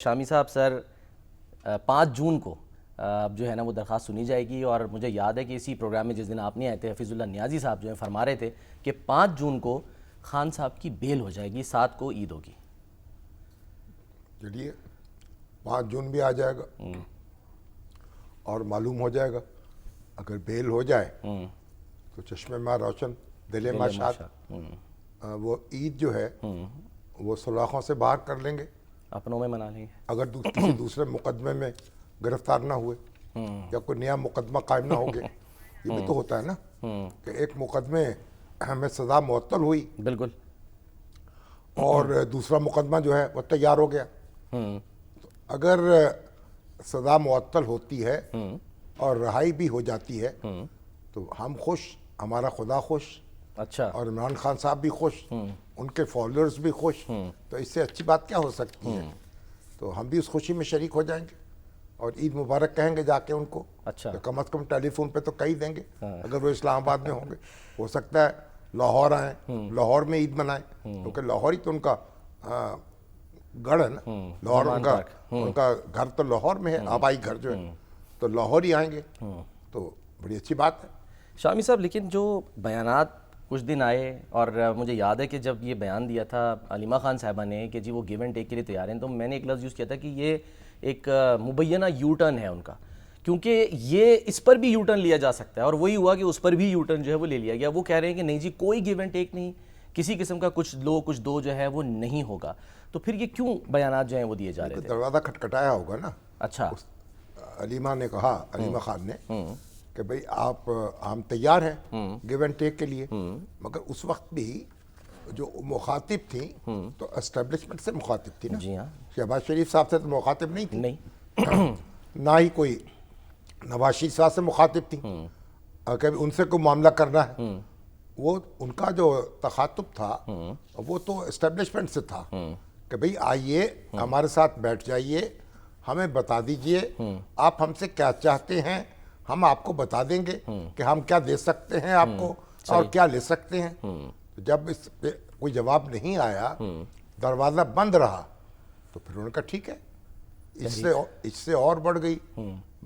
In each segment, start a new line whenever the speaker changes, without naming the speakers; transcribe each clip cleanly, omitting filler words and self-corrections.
شامی صاحب سر 5 جون کو اب جو ہے نا وہ درخواست سنی جائے گی، اور مجھے یاد ہے کہ اسی پروگرام میں جس دن آپ نہیں آئے تھے حفیظ اللہ نیازی صاحب جو ہیں فرما رہے تھے کہ 5 جون کو خان صاحب کی بیل ہو جائے گی، 7 کو عید ہوگی۔
چلیے 5 جون بھی آ جائے گا اور معلوم ہو جائے گا، اگر بیل ہو جائے تو چشمے ماں روشن دل ماں شاد۔ وہ عید جو ہے وہ سلاخوں سے باہر کر لیں گے،
اپنوں میں منا لیں گے
اگر کسی دوسرے مقدمے میں گرفتار نہ ہوئے یا کوئی نیا مقدمہ قائم نہ ہوگے۔ یہ بھی تو ہوتا ہے نا کہ ایک مقدمے میں سزا معطل ہوئی
بالکل،
اور دوسرا مقدمہ جو ہے وہ تیار ہو گیا۔ اگر سزا معطل ہوتی ہے اور رہائی بھی ہو جاتی ہے تو ہم خوش، ہمارا خدا خوش،
اچھا
اور عمران خان صاحب بھی خوش، ان کے فالوورز بھی خوش، تو اس سے اچھی بات کیا ہو سکتی ہے؟ تو ہم بھی اس خوشی میں شریک ہو جائیں گے اور عید مبارک کہیں گے جا کے ان کو،
اچھا
کہ کم از کم ٹیلی فون پہ تو کہی دیں گے اگر وہ اسلام آباد میں ہوں گے۔ ہو سکتا ہے لاہور آئیں، لاہور میں عید منائیں، کیونکہ لاہور ہی تو ان کا گڑھ ہے نا، لاہور ان کا گھر تو لاہور میں ہے، آبائی گھر جو ہے، تو لاہور ہی آئیں گے تو بڑی اچھی بات ہے۔
شامی صاحب لیکن جو بیانات کچھ دن آئے، اور مجھے یاد ہے کہ جب یہ بیان دیا تھا علیمہ خان صاحبہ نے کہ جی وہ گیو اینڈ ٹیک کے لیے تیار ہیں، تو میں نے ایک لفظ یوز کیا تھا کہ یہ ایک مبینہ یو ٹرن ہے ان کا، کیونکہ یہ اس پر بھی یو ٹرن لیا جا سکتا ہے، اور وہی ہوا کہ اس پر بھی یو ٹرن جو ہے وہ لے لیا گیا۔ وہ کہہ رہے ہیں کہ نہیں جی کوئی گیو اینڈ ٹیک نہیں، کسی قسم کا کچھ لو کچھ دو جو ہے وہ نہیں ہوگا، تو پھر یہ کیوں بیانات جو ہیں وہ دیے جا رہے تھے؟
دروازہ کھٹکھٹایا ہوگا نا۔
اچھا
علیمہ نے کہا، علیمہ خان نے، کہ بھئی آپ ہم تیار ہیں گیو اینڈ ٹیک کے لیے، مگر اس وقت بھی جو مخاطب تھیں تو اسٹیبلشمنٹ سے مخاطب تھی نا،
جی ہاں،
شہباز شریف صاحب سے تو مخاطب نہیں تھی،
نہیں
نہ ہی کوئی نواز شریف صاحب سے مخاطب تھی کہ ان سے کوئی معاملہ کرنا ہے۔ وہ ان کا جو تخاطب تھا وہ تو اسٹیبلشمنٹ سے تھا کہ بھئی آئیے ہمارے ساتھ بیٹھ جائیے، ہمیں بتا دیجئے آپ ہم سے کیا چاہتے ہیں، ہم آپ کو بتا دیں گے کہ ہم کیا دے سکتے ہیں آپ کو اور کیا لے سکتے ہیں۔ جب اس پہ کوئی جواب نہیں آیا، دروازہ بند رہا، تو پھر انہوں نے کہا ٹھیک ہے، اس سے اور بڑھ گئی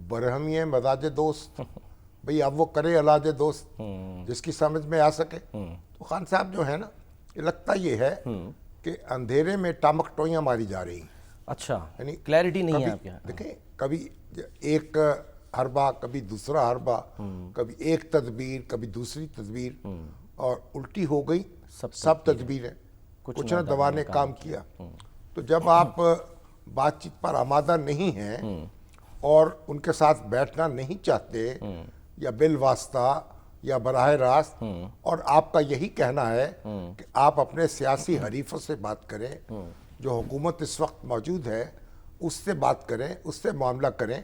برہمی مزاج دوست، بھئی اب وہ کرے علاج دوست جس کی سمجھ میں آ سکے۔ تو خان صاحب جو ہے نا، یہ لگتا یہ ہے کہ اندھیرے میں ٹامک ٹوئیاں ماری جا رہی ہیں۔
اچھا
یعنی
کلیئرٹی نہیں ہے آپ کے یہاں؟
دیکھیں کبھی ایک حربہ، کبھی دوسرا حربہ، کبھی ایک تدبیر کبھی دوسری تدبیر، اور الٹی ہو گئی سب تدبیریں، کچھ نہ دوا نے کام کیا۔ تو جب آپ بات چیت پر آمادہ نہیں ہیں اور ان کے ساتھ بیٹھنا نہیں چاہتے، یا بالواسطہ یا براہ راست، اور آپ کا یہی کہنا ہے کہ آپ اپنے سیاسی حریفوں سے بات کریں، جو حکومت اس وقت موجود ہے اس سے بات کریں، اس سے معاملہ کریں،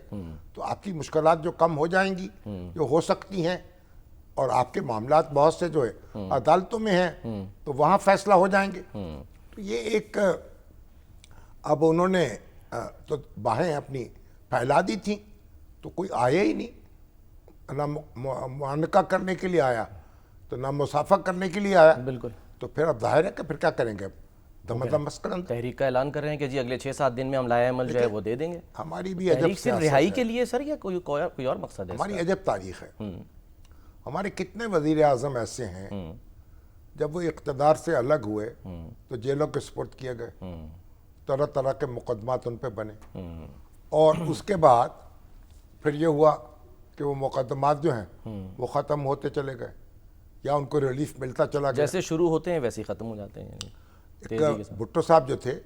تو آپ کی مشکلات جو کم ہو جائیں گی، جو ہو سکتی ہیں، اور آپ کے معاملات بہت سے جو ہے عدالتوں میں ہیں تو وہاں فیصلہ ہو جائیں گے۔ تو یہ ایک اب انہوں نے تو باہیں اپنی پھیلا دی تھیں، تو کوئی آیا ہی نہیں، نہ معانقہ کرنے کے لیے آیا تو نہ مسافہ کرنے کے لیے آیا۔
بالکل،
تو پھر اب ظاہر ہے کہ پھر کیا کریں گے، اب دم مسکرند
تحریک کا اعلان کر رہے ہیں کہ جی اگلے 6-7 دن میں ہم لائحہ عمل جو ہے وہ دے دیں گے۔
ہماری بھی عجب
تحریک صرف
سیاست
رہائی
ہے،
کے لیے سر، یا کوئی اور مقصد ہے؟
ہماری عجب تاریخ ہے۔ ہمارے کتنے وزیر اعظم ایسے ہیں جب وہ اقتدار سے الگ ہوئے تو جیلوں کے سپرد کیے گئے، طرح طرح کے مقدمات ان پہ بنے، اور اس کے بعد پھر یہ ہوا کہ وہ مقدمات جو ہیں وہ ختم ہوتے چلے گئے یا ان کو ریلیف ملتا چلا گیا۔
جیسے شروع ہوتے ہیں ویسے ہی ختم ہو جاتے ہیں، یعنی
ایک بھٹو صاحب جو تھے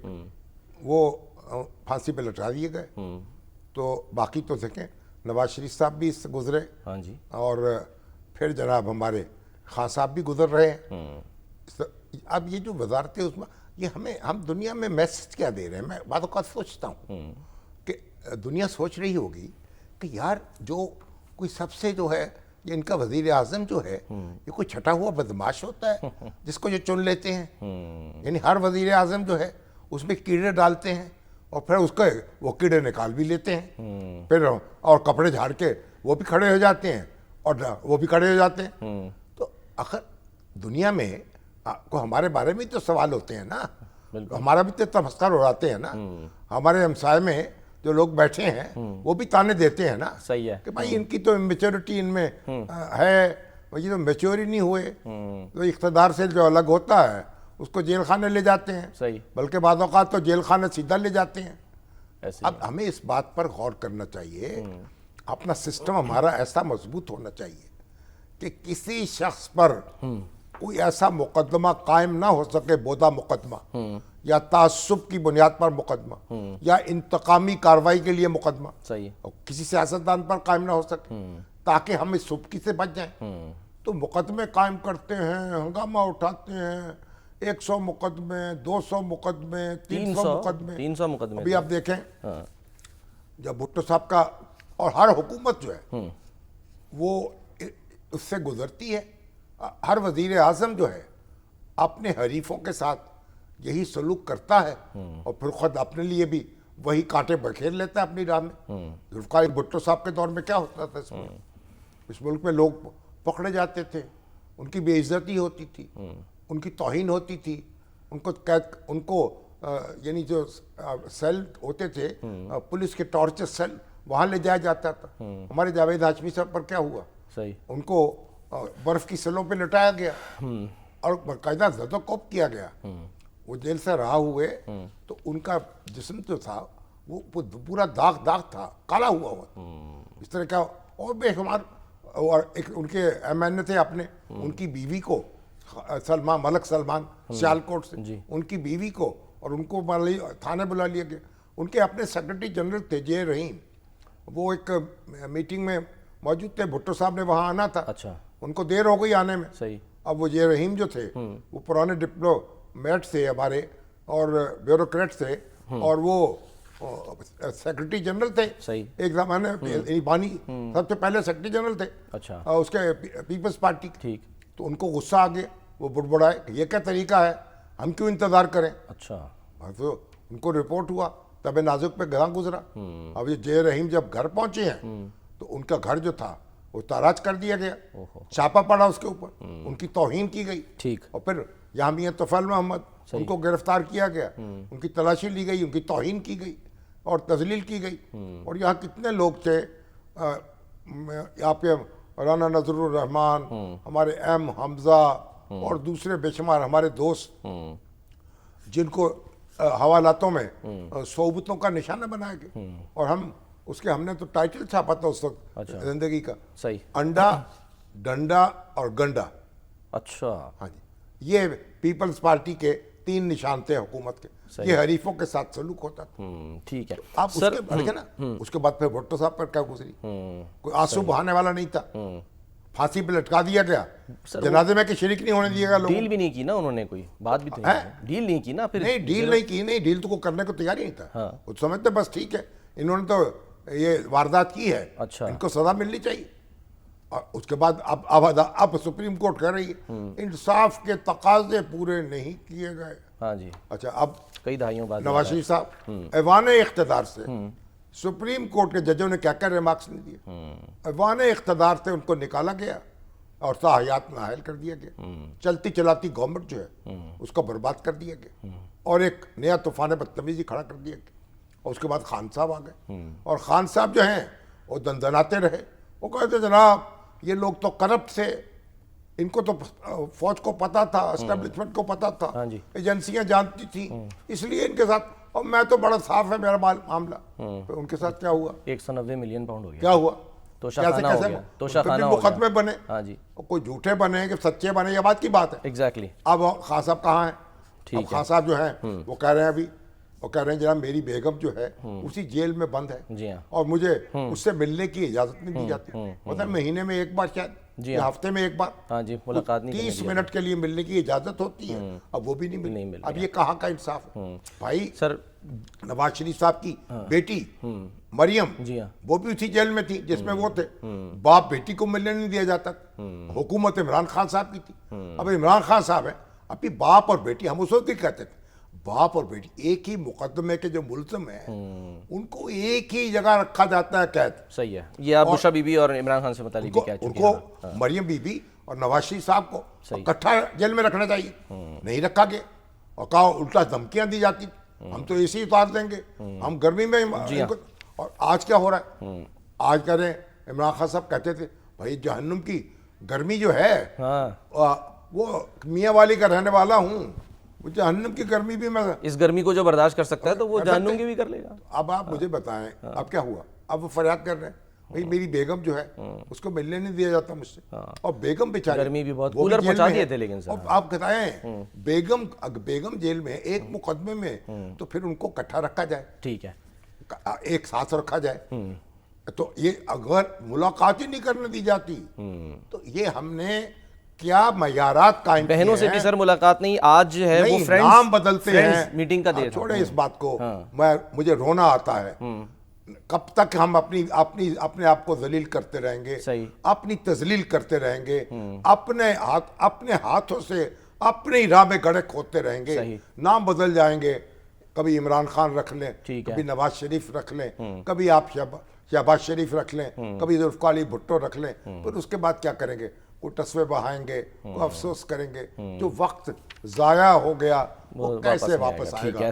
وہ پھانسی پہ لٹا دیے گئے، تو باقی تو دیکھیں نواز شریف صاحب بھی اس سے گزرے،
ہاں جی،
اور پھر جناب ہمارے خان صاحب بھی گزر رہے ہیں۔ اب یہ جو وزارتیں اس میں، یہ ہم دنیا میں میسج کیا دے رہے ہیں؟ میں بعض اوقات سوچتا ہوں کہ دنیا سوچ رہی ہوگی کہ یار جو کوئی سب سے جو ہے یہ ان کا وزیر اعظم جو ہے یہ کوئی چھٹا ہوا بدماش ہوتا ہے جس کو یہ چن لیتے ہیں، یعنی ہر وزیر اعظم جو ہے اس میں کیڑے ڈالتے ہیں اور پھر اس کے وہ کیڑے نکال بھی لیتے ہیں، پھر اور کپڑے جھاڑ کے وہ بھی کھڑے ہو جاتے ہیں اور وہ بھی کھڑے ہو جاتے ہیں۔ تو آخر دنیا میں کو ہمارے بارے میں تو سوال ہوتے ہیں نا، ہمارا بھی تو تمسخر اڑاتے ہیں نا، ہمارے ہمسائے میں جو لوگ بیٹھے ہیں وہ بھی تانے دیتے ہیں نا
صحیح ہے
کہ بھائی ان کی تو میچورٹی ان میں ہے، یہ تو میچور ہی نہیں ہوئے، تو اقتدار سے جو الگ ہوتا ہے اس کو جیل خانے لے جاتے ہیں،
صحیح،
بلکہ بعض اوقات تو جیل خانے سیدھا لے جاتے ہیں۔
ایسے
اب ہمیں اس بات پر غور کرنا چاہیے، اپنا سسٹم ہمارا ایسا مضبوط ہونا چاہیے کہ کسی شخص پر کوئی ایسا مقدمہ قائم نہ ہو سکے، بودا مقدمہ یا تعصب کی بنیاد پر مقدمہ یا انتقامی کارروائی کے لیے مقدمہ،
صحیح،
اور کسی سیاستدان پر قائم نہ ہو سکے تاکہ ہم اس سبکی سے بچ جائیں۔ تو مقدمے قائم کرتے ہیں، ہنگامہ اٹھاتے ہیں، 100 مقدمے، 200 مقدمے، 300 مقدمے،
300 مقدمے،
ابھی آپ دیکھیں جب بھٹو صاحب کا، اور ہر حکومت جو ہے وہ اس سے گزرتی ہے، ہر وزیر اعظم جو ہے اپنے حریفوں کے ساتھ یہی سلوک کرتا ہے اور پھر خود اپنے لیے بھی وہی کانٹے بکھیر لیتا ہے اپنی راہ میں۔ ذوالفقار بھٹو صاحب کے دور میں کیا ہوتا تھا اس ملک میں؟ لوگ پکڑے جاتے تھے، ان کی بے عزتی ہوتی تھی، ان کی توہین ہوتی تھی، ان کو یعنی جو سیل ہوتے تھے پولیس کے ٹارچر سیل، وہاں لے جایا جاتا تھا۔ ہمارے جاوید ہاشمی صاحب پر کیا ہوا؟
صحیح،
ان کو برف کی سلوں پہ لٹایا گیا اور باقاعدہ زد و کوب کیا گیا۔ وہ جیل سے رہا ہوئے تو ان کا جسم جو تھا وہ پورا داغ تھا، کالا ہوا ہوا، اس طرح کا اور بے شمار۔ اور ایک ان کے ایم این اے تھے اپنے، ان کی بیوی کو ملک سلمان سیالکوٹ سے، ان کی بیوی کو اور ان کو تھانے بلا لیا گیا۔ ان کے اپنے سیکرٹری جنرل تھے جے رحیم، وہ ایک میٹنگ میں موجود تھے، بھٹو صاحب نے وہاں آنا تھا،
اچھا،
ان کو دیر ہو گئی آنے میں۔
صحیح،
اب وہ جے رحیم جو تھے وہ پرانے ڈپلومیٹ تھے ہمارے اور بیوروکریٹ تھے، اور وہ سیکرٹری جنرل تھے
صحیح،
ایک زمانے میں، بانی سب سے پہلے سیکرٹری جنرل تھے
اچھا،
اس کے پیپلز پارٹی کے۔
ٹھیک،
تو ان کو غصہ آ گیا، وہ بڑبڑائے کہ یہ کیا طریقہ ہے، ہم کیوں انتظار کریں؟
اچھا،
تو ان کو رپورٹ ہوا، طب نازک پہ گراں گزرا۔ اب یہ جے رحیم جب گھر پہنچے ہیں تو ان کا گھر جو تھا وہ تاراج کر دیا گیا، چھاپا پڑا اس کے اوپر، ان کی توہین کی گئی،
ٹھیک،
اور پھر یہاں میاں طفیل محمد ان کو گرفتار کیا گیا، ان کی تلاشی لی گئی، ان کی توہین کی گئی اور تذلیل کی گئی۔ اور یہاں کتنے لوگ تھے، یہاں پہ رانا نذر الرحمان، ہمارے ایم حمزہ اور دوسرے بے شمار ہمارے دوست جن کو حوالاتوں میں صحبتوں کا نشانہ بنایا گیا، اور ہم نے تو ٹائٹل چھاپا تھا اس وقت زندگی کا،
صحیح،
انڈا، ڈنڈا اور گنڈا۔
اچھا،
ہاں جی، یہ پیپلز پارٹی کے 3 نشان تھے حکومت کے، یہ حریفوں کے ساتھ سلوک ہوتا تھا۔
ٹھیک ہے،
آپ اس کے دیکھیں نا، اس کے بعد پھر بھٹو صاحب پر کیا گزری، کوئی آنسو بہانے والا نہیں تھا، پھانسی پہ لٹکا دیا گیا، جنازے میں کہ شریک نہیں ہونے دیا گیا لوگوں۔
ڈیل بھی نہیں کی نا انہوں نے، کوئی بات بھی تو ڈیل نہیں کی نا، پھر
نہیں ڈیل نہیں کی، نہیں ڈیل تو کو کرنے کو تیار ہی نہیں تھا، وہ سمجھتے بس ٹھیک ہے انہوں نے تو یہ واردات کی ہے،
اچھا،
ان کو سزا ملنی چاہیے۔ اور اس کے بعد اب سپریم کورٹ کہہ رہی ہے انصاف کے تقاضے پورے نہیں کیے گئے۔
ہاں جی،
اچھا، اب
کئی دہائیوں بعد
نواز شریف صاحب ایوان اقتدار سے سپریم کورٹ کے ججوں نے کیا کیا ریمارکس نہیں دیے، ایوان اقتدار سے ان کو نکالا گیا اور تاحیات نااہل کر دیا گیا، چلتی چلاتی گورنمنٹ جو ہے اس کو برباد کر دیا گیا، اور ایک نیا طوفان بدتمیزی کھڑا کر دیا گیا۔ اور اس کے بعد خان صاحب آ گئے، اور خان صاحب جو ہیں وہ دندناتے رہے، وہ کہتے جناب یہ لوگ تو کرپٹ تھے، ان کو تو فوج کو پتا تھا، اسٹیبلشمنٹ کو پتا تھا، ایجنسیاں جانتی تھیں، اس لیے ان کے ساتھ، اور میں تو بڑا صاف ہے میرا معاملہ۔ ان کے ساتھ کیا ہوا؟
190 ملین پاؤنڈ ہو گیا،
کیا ہوا؟
توشاخانہ ہو گیا، توشاخانہ ہو گیا،
مقدمے بنے،
ہاں جی،
کوئی جھوٹے بنے کہ سچے بنے، یہ بات کی بات ہے۔
ایگزیکٹلی،
اب خان صاحب کہاں ہیں؟ اب خان صاحب جو ہیں وہ کہہ رہے ہیں ابھی، وہ کہہ رہے ہیں جناب میری بیگم جو ہے اسی جیل میں بند ہے،
جی ہاں،
اور مجھے اس سے ملنے کی اجازت نہیں دی جاتی، مطلب مہینے میں ایک بار شاید، یا ہفتے میں ایک بار،
ہاں جی، ملاقات نہیں
30 منٹ کے لیے ملنے کی اجازت ہوتی ہے، اب وہ بھی نہیں ملی۔ اب یہ کہاں کا انصاف ہے بھائی؟
سر
نواز شریف صاحب کی بیٹی مریم،
جی ہاں،
وہ بھی اسی جیل میں تھی جس میں وہ تھے، باپ بیٹی کو ملنے نہیں دیا جاتا، حکومت عمران خان صاحب کی تھی۔ اب عمران خان صاحب ہیں، ابھی باپ اور بیٹی، ہم اس وقت بھی کہتے تھے باپ اور بیٹی ایک ہی مقدمے کے جو ملزم ہیں ان کو ایک ہی جگہ رکھا جاتا ہے قید۔
صحیح ہے، یہ آپ بشرا بی بی اور عمران خان سے متعلق بھی کہہ
ان
چکے
کو
ہیں،
مریم بی بی اور نواز شریف صاحب کو اکٹھا جیل میں رکھنا چاہیے، نہیں رکھا گیا، اور کہا الٹا دھمکیاں دی جاتی، ہم تو اے سی اتار دیں گے, ہم گرمی میں اور آج کیا ہو رہا ہے, آج کہہ رہے ہیں عمران خان صاحب کہتے تھے بھائی جہنم کی گرمی جو ہے وہ میاں والی کا رہنے والا ہوں, وہ جہنم کی گرمی بھی میں
اس گرمی کو جو برداشت کر سکتا ہے تو وہ جہنم کی بھی کر لے گا.
اب آپ مجھے بتائیں اب کیا ہوا, اب وہ فریاد کر رہے ہیں بھائی میری بیگم جو ہے اس کو ملنے نہیں دیا جاتا مجھ سے, اور بیگم بیچاری
گرمی بھی بہت, کولر پہنچا دیے تھے لیکن سر
آپ بتائیں بیگم جیل میں ایک مقدمے میں تو پھر ان کو اکٹھا رکھا جائے,
ٹھیک ہے,
ایک ساتھ رکھا جائے, تو یہ اگر ملاقات ہی نہیں کرنے دی جاتی تو یہ ہم نے کیا معیارات قائم کیے ہیں.
بہنوں سے بھی سر ملاقات نہیں, آج جو ہے وہ
نام بدلتے ہیں,
میٹنگ کا دے,
چھوڑیں اس بات کو, مجھے رونا آتا ہے. کب تک ہم اپنے آپ کو ذلیل کرتے رہیں گے, اپنی تذلیل کرتے رہیں گے, اپنے ہاتھوں سے اپنی راہ میں گڑھے کھودتے رہیں گے, نام بدل جائیں گے, کبھی عمران خان رکھ لیں, کبھی نواز شریف رکھ لیں, کبھی آپ شہباز شریف رکھ لیں, کبھی ذوالفقار علی بھٹو رکھ لیں, پھر اس کے بعد کیا کریں گے, کوئی تصویر بہائیں گے, کوئی افسوس کریں گے. جو وقت ضائع ہو گیا وہ کیسے واپس آئے گا.